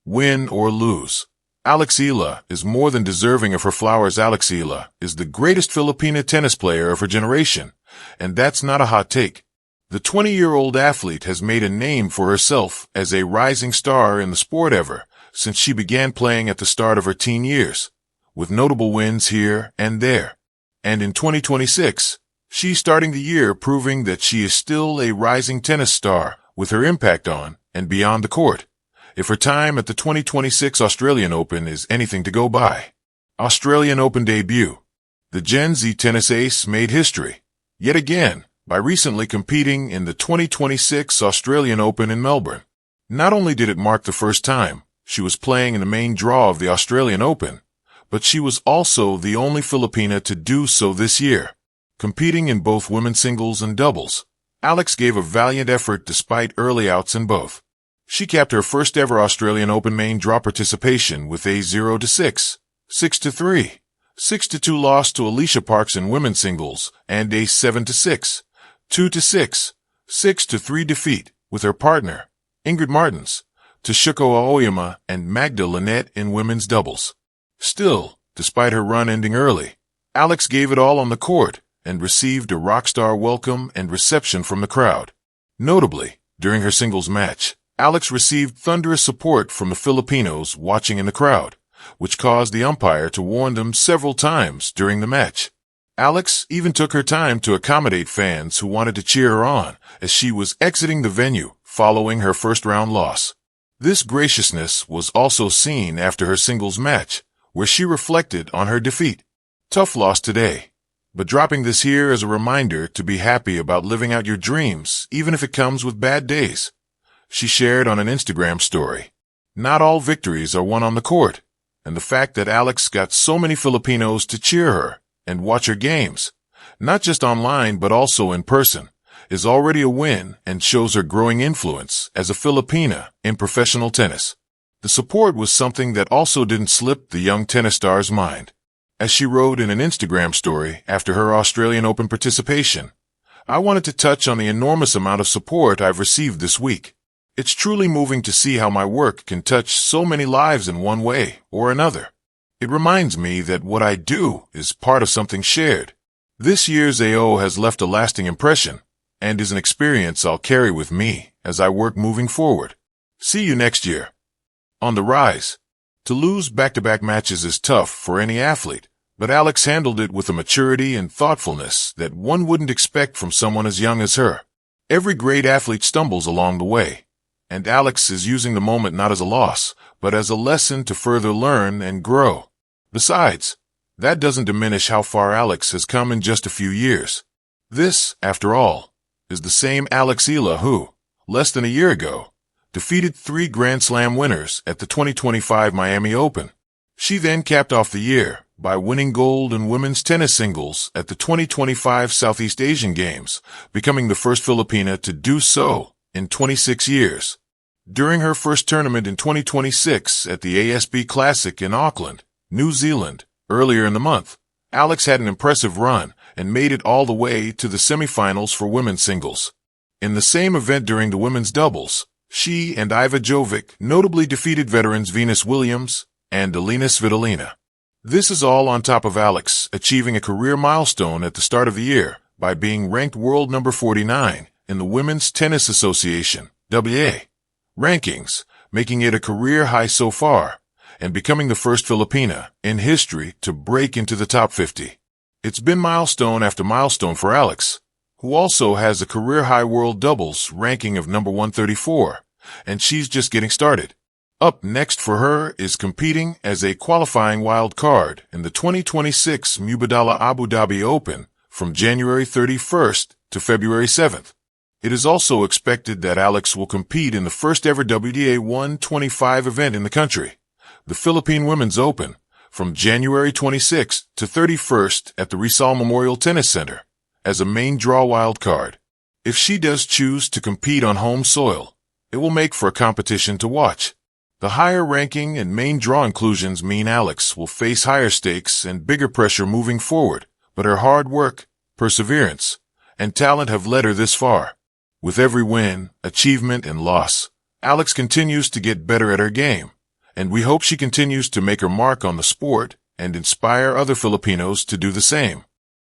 Win or lose, Eala is more than deserving of her flowers. Eala is the greatest Filipina tennis player of her generation, and that's not a hot take. The 20-year-old athlete has made a name for herself as a rising star in the sport ever since she began playing at the start of her teen years, with notable wins here and there. And in 2026, she's starting the year proving that she is still a rising tennis star with her impact on and beyond the court. If her time at the 2026 Australian Open is anything to go by. Australian Open debut. The Gen Z tennis ace made history, yet again, by recently competing in the 2026 Australian Open in Melbourne. Not only did it mark the first time she was playing in the main draw of the Australian Open, but she was also the only Filipina to do so this year. Competing in both women's singles and doubles, Alex gave a valiant effort despite early outs in both. She capped her first ever Australian Open main draw participation with a 0-6, 6-3, 6-2 loss to Alicia Parks in women's singles and a 7-6, 2-6, 6-3 defeat with her partner, Ingrid Martens, to Shuko Aoyama and Magda Linette in women's doubles. Still, despite her run ending early, Alex gave it all on the court and received a rockstar welcome and reception from the crowd. Notably, during her singles match, Alex received thunderous support from the Filipinos watching in the crowd, which caused the umpire to warn them several times during the match. Alex even took her time to accommodate fans who wanted to cheer her on as she was exiting the venue following her first-round loss. This graciousness was also seen after her singles match, where she reflected on her defeat. Tough loss today, but dropping this here as a reminder to be happy about living out your dreams, even if it comes with bad days. She shared on an Instagram story. Not all victories are won on the court, and the fact that Alex got so many Filipinos to cheer her and watch her games, not just online but also in person, is already a win and shows her growing influence as a Filipina in professional tennis. The support was something that also didn't slip the young tennis star's mind. As she wrote in an Instagram story after her Australian Open participation, "I wanted to touch on the enormous amount of support I've received this week. It's truly moving to see how my work can touch so many lives in one way or another. It reminds me that what I do is part of something shared. This year's AO has left a lasting impression and is an experience I'll carry with me as I work moving forward. See you next year." On the rise. To lose back-to-back matches is tough for any athlete, but Alex handled it with a maturity and thoughtfulness that one wouldn't expect from someone as young as her. Every great athlete stumbles along the way, and Alex is using the moment not as a loss, but as a lesson to further learn and grow. Besides, that doesn't diminish how far Alex has come in just a few years. This, after all, is the same Eala who, less than a year ago, defeated 3 Grand Slam winners at the 2025 Miami Open. She then capped off the year by winning gold in women's tennis singles at the 2025 Southeast Asian Games, becoming the first Filipina to do so in 26 years. During her first tournament in 2026 at the ASB Classic in Auckland, New Zealand, earlier in the month, Alex had an impressive run and made it all the way to the semifinals for women's singles. In the same event during the women's doubles, she and Iva Jovic notably defeated veterans Venus Williams and Alina Svitolina. This is all on top of Alex achieving a career milestone at the start of the year by being ranked world number 49 in the Women's Tennis Association, WA, rankings, making it a career high so far, and becoming the first Filipina in history to break into the top 50. It's been milestone after milestone for Alex, who also has a career-high world doubles ranking of number 134, and she's just getting started. Up next for her is competing as a qualifying wild card in the 2026 Mubadala Abu Dhabi Open from January 31st to February 7th. It is also expected that Alex will compete in the first-ever WTA 125 event in the country, the Philippine Women's Open, from January 26th to 31st at the Rizal Memorial Tennis Center, as a main draw wild card. If she does choose to compete on home soil, it will make for a competition to watch. The higher ranking and main draw inclusions mean Alex will face higher stakes and bigger pressure moving forward, but her hard work, perseverance, and talent have led her this far. With every win, achievement, and loss, Alex continues to get better at her game, and we hope she continues to make her mark on the sport and inspire other Filipinos to do the same.